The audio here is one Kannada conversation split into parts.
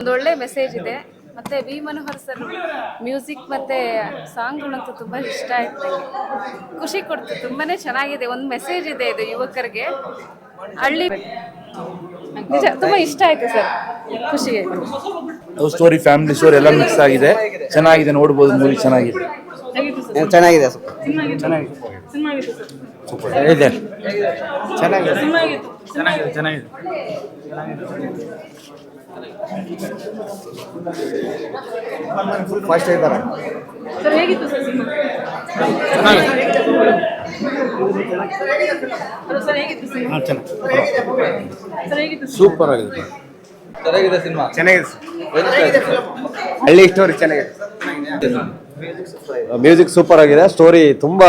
ಒಂದು ಒಳ್ಳೆ ಮೆಸೇಜ್ ಇದೆ. ಮತ್ತೆ ವಿ ಮನೋಹರ್ ಸರ್ ಮ್ಯೂಸಿಕ್ ಮತ್ತೆ ಸಾಂಗ್ಗಳಂತೂ ತುಂಬಾ ಇಷ್ಟ ಆಯ್ತು ನನಗೆ. ಖುಷಿ ಕೊಡ್ತು, ತುಂಬಾನೇ ಚೆನ್ನಾಗಿದೆ. ಒಂದು ಮೆಸೇಜ್ ಇದೆ ಇದು ಯುವಕರಿಗೆ. ಹಳ್ಳಿ ನಿಜ ತುಂಬಾ ಇಷ್ಟ ಆಯ್ತು ಸರ್, ಖುಷಿ ಆಯ್ತು. ಲವ್ ಸ್ಟೋರಿ, ಫ್ಯಾಮಿಲಿ ಸ್ಟೋರಿ ಎಲ್ಲ ಮಿಕ್ಸ್ ಆಗಿದೆ, ಚೆನ್ನಾಗಿದೆ, ನೋಡ್ಬೋದು. ಮೂವಿ ಚೆನ್ನಾಗಿದೆ, ಚೆನ್ನಾಗಿದೆ, ಚೆನ್ನಾಗಿದೆ. ಫಸ್ಟ್ ಇದ್ದಾರೆ ಸರ್, ಹೇಗಿತ್ತು ಸರ್ ಸಿನಿಮಾ? ಸರ್ ಹೇಗಿತ್ತು ಸಿನಿಮಾ? ಸರ್ ಹೇಗಿತ್ತು? ಸೂಪರ್ ಆಗಿದೆ, ಚೆನ್ನಾಗಿದೆ ಸಿನಿಮಾ, ಚೆನ್ನಾಗಿದೆ. ಹಳ್ಳಿ ಸ್ಟೋರಿ ಚೆನ್ನಾಗಿದೆ. ಮ್ಯೂಸಿಕ್ ಸೂಪರ್ ಆಗಿದೆ, ಸ್ಟೋರಿ ತುಂಬಾ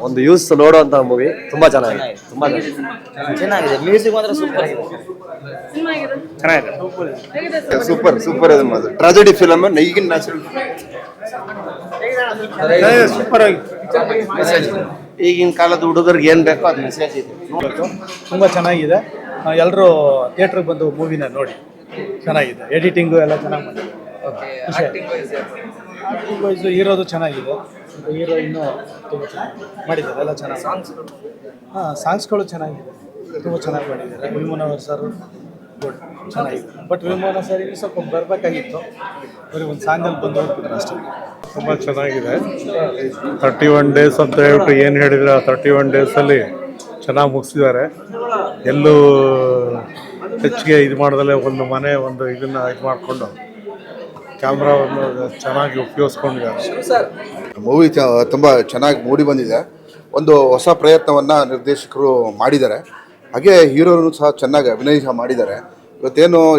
ಒಂದು ಯೂಸ್ ನೋಡುವಂತ ಮೂವಿ, ತುಂಬಾ ಚೆನ್ನಾಗಿದೆ, ತುಂಬಾ ಚೆನ್ನಾಗಿದೆ. ಮ್ಯೂಸಿಕ್ ಮಾತ್ರ ಸೂಪರ್ ಆಗಿದೆ. ಸಿನಿಮಾ ಹೇಗಿದೆ? ಚೆನ್ನಾಗಿದೆ, ಸೂಪರ್ ಸೂಪರ್ ಇದೆ ಮಾತ್ರ. ಟ್ರಾಜಿಡಿ ಫಿಲಮ್, ಈಗಿನ ನ್ಯಾಚುರಲ್ ಸೂಪರ್ ಆಗಿದೆ. ಈಗಿನ ಕಾಲದ ಹುಡುಗರಿಗೆ ಏನ್ ಬೇಕೋ ಅದು ಮೆಸೇಜ್ ಇದೆ. ತುಂಬ ಚೆನ್ನಾಗಿದೆ. ಎಲ್ಲರೂ ಥಿಯೇಟ್ರಿಗೆ ಬಂದು ಮೂವಿನ ನೋಡಿ. ಚೆನ್ನಾಗಿದೆ, ಎಡಿಟಿಂಗು ಎಲ್ಲ ಚೆನ್ನಾಗಿ ಮಾಡಿದೆ. ಆಕ್ಟಿಂಗ್ ವೈಸು ಹೀರೋದು ಚೆನ್ನಾಗಿದೆ, ಹೀರೋ ಇನ್ನೂ ತುಂಬ ಚೆನ್ನಾಗಿ ಮಾಡಿದ್ದಾರೆ, ಎಲ್ಲ ಚೆನ್ನಾಗಿ. ಸಾಂಗ್ಸ್ಗಳು ಚೆನ್ನಾಗಿದೆ, ತುಂಬ ಚೆನ್ನಾಗಿ ಮಾಡಿದ್ದಾರೆ. ವಿ ಮನೋಹರ್ ಸರ್ ಗುಡ್, ಚೆನ್ನಾಗಿದೆ. ಬಟ್ ವಿ ಮನೋಹರ್ ಸರ್ ಇಲ್ಲಿ ಸ್ವಲ್ಪ ಬರಬೇಕಾಗಿತ್ತು, ಬರೀ ಒಂದು ಸಾಂಗಲ್ಲಿ ಬಂದು ಹೋಗ್ಬಿಟ್ರೆ ಅಷ್ಟೇ. ತುಂಬ ಚೆನ್ನಾಗಿದೆ. 31 ಡೇಸ್ ಅಂತ ಹೇಳ್ಬಿಟ್ಟು ಏನು ಹೇಳಿದರೆ, 31 ಡೇಸಲ್ಲಿ ಚೆನ್ನಾಗಿ ಮುಗಿಸಿದ್ದಾರೆ. ಎಲ್ಲೂ ಹೆಚ್ಚಿಗೆ ಇದು ಮಾಡೋದಲ್ಲೇ ಒಂದು ಮನೆ ಒಂದು ಇದನ್ನು ಇದು ಮಾಡಿಕೊಂಡು ಕ್ಯಾಮ್ರಾವನ್ನು ಚೆನ್ನಾಗಿ ಉಪಯೋಗಿಸ್ಕೊಂಡಿದ್ದಾರೆ. ಮೂವಿ ತುಂಬ ಚೆನ್ನಾಗಿ ಮೂಡಿ ಬಂದಿದೆ. ಒಂದು ಹೊಸ ಪ್ರಯತ್ನವನ್ನು ನಿರ್ದೇಶಕರು ಮಾಡಿದ್ದಾರೆ. ಹಾಗೆ ಹೀರೋನು ಸಹ ಚೆನ್ನಾಗಿ ಅಭಿನಯ ಮಾಡಿದ್ದಾರೆ.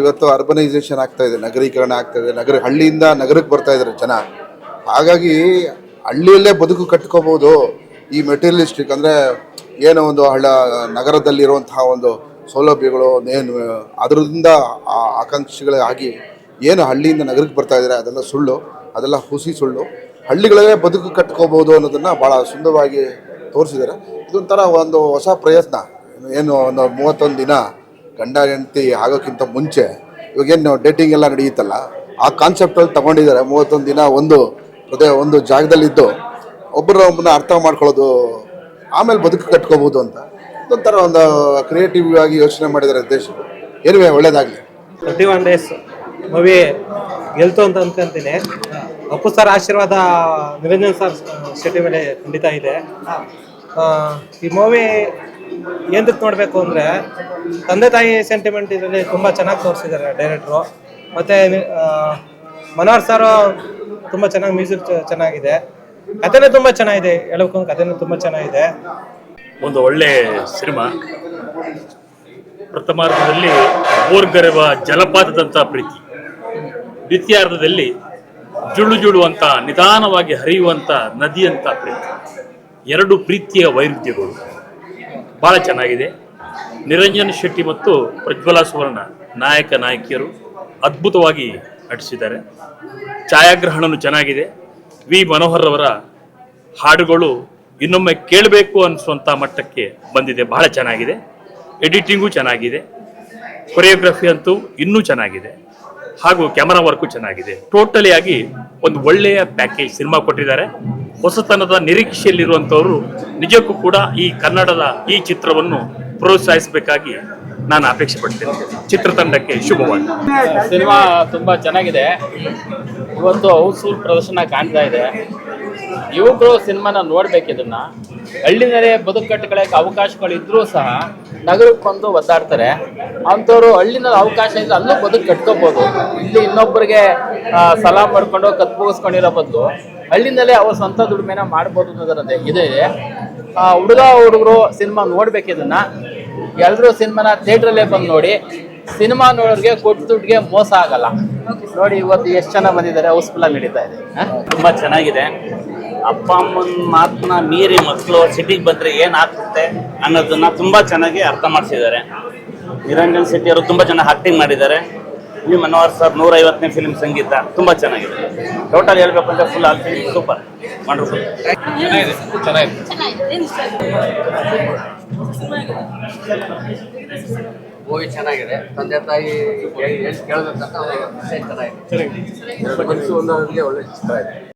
ಇವತ್ತು ಅರ್ಬನೈಸೇಷನ್ ಆಗ್ತಾ ಇದೆ, ನಗರೀಕರಣ ಆಗ್ತಾ ಇದೆ, ಹಳ್ಳಿಯಿಂದ ನಗರಕ್ಕೆ ಬರ್ತಾ ಇದ್ದಾರೆ ಜನ. ಹಾಗಾಗಿ ಹಳ್ಳಿಯಲ್ಲೇ ಬದುಕು ಕಟ್ಕೋಬೋದು. ಈ ಮೆಟೀರಿಯಲಿಸ್ಟಿಕ್ ಅಂದರೆ ಏನೋ ಒಂದು ನಗರದಲ್ಲಿರುವಂತಹ ಒಂದು ಸೌಲಭ್ಯಗಳು ಏನು ಅದರಿಂದ ಆಕಾಂಕ್ಷೆಗಳಾಗಿ ಏನು ಹಳ್ಳಿಯಿಂದ ನಗರಕ್ಕೆ ಬರ್ತಾ ಇದ್ದಾರೆ ಅದೆಲ್ಲ ಸುಳ್ಳು, ಅದೆಲ್ಲ ಹುಸಿ ಸುಳ್ಳು. ಹಳ್ಳಿಗಳಲ್ಲೇ ಬದುಕು ಕಟ್ಕೋಬೋದು ಅನ್ನೋದನ್ನು ಭಾಳ ಸುಂದರವಾಗಿ ತೋರಿಸಿದ್ದಾರೆ. ಇದೊಂಥರ ಒಂದು ಹೊಸ ಪ್ರಯತ್ನ. ಏನು ಒಂದು 31 ದಿನ ಗಂಡ ಹೆಂಡತಿ ಆಗೋಕ್ಕಿಂತ ಮುಂಚೆ ಇವಾಗೇನು ಡೇಟಿಂಗ್ ಎಲ್ಲ ನಡೆಯುತ್ತಲ್ಲ, ಆ ಕಾನ್ಸೆಪ್ಟಲ್ಲಿ ತಗೊಂಡಿದ್ದಾರೆ. 31 ದಿನ ಒಂದು ಜಾಗದಲ್ಲಿದ್ದು ಒಬ್ಬರನ್ನ ಅರ್ಥ ಮಾಡ್ಕೊಳ್ಳೋದು, ಆಮೇಲೆ ಬದುಕು ಕಟ್ಕೋಬೋದು ಅಂತ ಇದೊಂಥರ ಒಂದು ಕ್ರಿಯೇಟಿವ್ ಆಗಿ ಯೋಚನೆ ಮಾಡಿದ್ದಾರೆ ದೇಶಗಳು. ಏನುವೆ ಒಳ್ಳೇದಾಗಲಿ. 31 ಡೇಸ್ ಮೂವಿ ಗೆಲ್ತು ಅಂತ ಅನ್ಕೊಂತೀನಿ. ಅಪ್ಪು ಸರ್ ಆಶೀರ್ವಾದ ನಿರಂಜನ್ ಸರ್ ಶೆಟ್ಟಿ ಮೇಲೆ ಖಂಡಿತ ಇದೆ. ಈ ಮೂವಿ ಏನಕ್ಕೆ ನೋಡಬೇಕು ಅಂದರೆ, ತಂದೆ ತಾಯಿ ಸೆಂಟಿಮೆಂಟ್ ಇದರಲ್ಲಿ ತುಂಬ ಚೆನ್ನಾಗಿ ತೋರಿಸಿದ್ದಾರೆ ಡೈರೆಕ್ಟ್ರು. ಮತ್ತು ಮನೋಹರ್ ಸರ್ ತುಂಬ ಚೆನ್ನಾಗಿ ಮ್ಯೂಸಿಕ್ ಚೆನ್ನಾಗಿದೆ, ಕಥೆನೂ ತುಂಬ ಚೆನ್ನಾಗಿದೆ. ಹೇಳ್ಬೇಕು ಕಥೆನೂ ತುಂಬ ಚೆನ್ನಾಗಿದೆ. ಒಂದು ಒಳ್ಳೆ ಸಿನಿಮಾ. ಪ್ರಥಮಾರ್ಧದಲ್ಲಿ ಓರ್ಗರೆವ ಜಲಪಾತದಂಥ ಪ್ರೀತಿ, ದ್ವಿತೀಯಾರ್ಧದಲ್ಲಿ ಜುಳು ಜುಳು ಅಂತ ನಿಧಾನವಾಗಿ ಹರಿಯುವಂಥ ನದಿಯಂಥ ಪ್ರೀತಿ. ಎರಡು ಪ್ರೀತಿಯ ವೈರುಧ್ಯಗಳು ಭಾಳ ಚೆನ್ನಾಗಿದೆ. ನಿರಂಜನ್ ಶೆಟ್ಟಿ ಮತ್ತು ಪ್ರಜ್ವಲಾ ಸುವರ್ಣ ನಾಯಕ ನಾಯಕಿಯರು ಅದ್ಭುತವಾಗಿ ನಟಿಸಿದ್ದಾರೆ. ಛಾಯಾಗ್ರಹಣವೂ ಚೆನ್ನಾಗಿದೆ. ವಿ ಮನೋಹರ್ ಅವರ ಹಾಡುಗಳು ಇನ್ನೊಮ್ಮೆ ಕೇಳಬೇಕು ಅನಿಸುವಂಥ ಮಟ್ಟಕ್ಕೆ ಬಂದಿದೆ, ಬಹಳ ಚೆನ್ನಾಗಿದೆ. ಎಡಿಟಿಂಗು ಚೆನ್ನಾಗಿದೆ, ಕೊರಿಯೋಗ್ರಫಿ ಅಂತೂ ಇನ್ನೂ ಚೆನ್ನಾಗಿದೆ, ಹಾಗೂ ಕ್ಯಾಮರಾ ವರ್ಕು ಚೆನ್ನಾಗಿದೆ. ಟೋಟಲಿ ಆಗಿ ಒಂದು ಒಳ್ಳೆಯ ಪ್ಯಾಕೇಜ್ ಸಿನಿಮಾ ಕೊಟ್ಟಿದ್ದಾರೆ. ಹೊಸತನದ ನಿರೀಕ್ಷೆಯಲ್ಲಿರುವಂಥವರು ನಿಜಕ್ಕೂ ಕೂಡ ಈ ಕನ್ನಡದ ಈ ಚಿತ್ರವನ್ನು ಪ್ರೋತ್ಸಾಹಿಸಬೇಕಾಗಿ ನಾನು ಅಪೇಕ್ಷೆ ಪಡ್ತೇನೆ. ಚಿತ್ರತಂಡಕ್ಕೆ ಶುಭವಾಗಲಿ. ಸಿನಿಮಾ ತುಂಬ ಚೆನ್ನಾಗಿದೆ. ಇವತ್ತು ಹೌಸ್ಫುಲ್ ಪ್ರದರ್ಶನ ಕಾಣ್ತಾ ಇದೆ. ಯುವಕರು ಸಿನಿಮಾನ ನೋಡ್ಬೇಕು. ಇದನ್ನ ಹಳ್ಳಿನಲ್ಲೇ ಬದುಕು ಕಟ್ಟಿಕೊಳ್ಳೋಕೆ ಅವಕಾಶಗಳಿದ್ರೂ ಸಹ ನಗರಕ್ಕೆ ಬಂದು ಒದ್ದಾಡ್ತಾರೆ. ಅಂಥವ್ರು ಹಳ್ಳಿನಲ್ಲಿ ಅವಕಾಶ ಇಲ್ಲ, ಅಲ್ಲೂ ಬದುಕು ಕಟ್ಕೋಬೋದು. ಇಲ್ಲಿ ಇನ್ನೊಬ್ಬರಿಗೆ ಸಲಾಮ್ ಮಾಡ್ಕೊಂಡು ಕತ್ಬೋಗಿಸ್ಕೊಂಡಿರೋ ಬದಲು ಹಳ್ಳಿನಲ್ಲೇ ಅವ್ರ ಸ್ವಂತ ದುಡಿಮೆನ ಮಾಡ್ಬೋದು ಅನ್ನೋದರದ್ದೇ ಇದೆ. ಹುಡುಗರು ಸಿನಿಮಾ ನೋಡ್ಬೇಕು. ಇದನ್ನ ಎಲ್ಲರೂ ಸಿನಿಮಾನ ಥಿಯೇಟ್ರಲ್ಲೇ ಬಂದು ನೋಡಿ. ಸಿನಿಮಾ ನೋಡೋರಿಗೆ ಕೊಟ್ಟು ದುಡ್ಡಿಗೆ ಮೋಸ ಆಗಲ್ಲ. ನೋಡಿ ಇವತ್ತು ಎಷ್ಟು ಚೆನ್ನಾಗಿ ಬಂದಿದ್ದಾರೆ, ಹೌಸ್ಫುಲ್ ಆಗಿ ನಡೀತಾ ಇದೆ. ತುಂಬ ಚೆನ್ನಾಗಿದೆ. ಅಪ್ಪ ಅಮ್ಮನ ಮಾತನ್ನ ಮೀರಿ ಮಕ್ಕಳು ಸಿಟಿಗೆ ಬಂದರೆ ಏನಾಗ್ತದೆ ಅನ್ನೋದನ್ನು ತುಂಬ ಚೆನ್ನಾಗಿ ಅರ್ಥ ಮಾಡಿಸಿದ್ದಾರೆ. ನಿರಂಜನ್ ಶೆಟ್ಟಿ ಅವರು ತುಂಬ ಚೆನ್ನಾಗಿ ಆಕ್ಟಿಂಗ್ ಮಾಡಿದ್ದಾರೆ. ವಿ ಮನೋಹರ್ ಸರ್ 150ನೇ ಫಿಲ್ಮ್ ಸಂಗೀತ ತುಂಬ ಚೆನ್ನಾಗಿದೆ. ಟೋಟಲ್ ಹೇಳ್ಬೇಕು ಅಂದರೆ full all film super, wonderful. ಚೆನ್ನಾಗಿದೆ. ಮೂವಿ ಚೆನ್ನಾಗಿದೆ. ತಂದೆ ತಾಯಿ ಏನು ಕೇಳಬೇಕಂತ ಮೆಸೇಜ್ ಚೆನ್ನಾಗಿದೆ. ಚೆನ್ನಾಗಿದೆ. ಮನಸ್ಸು ಒಂದೊಂದಿಗೆ ಒಳ್ಳೆ ಚಿತ್ರ ಇದೆ.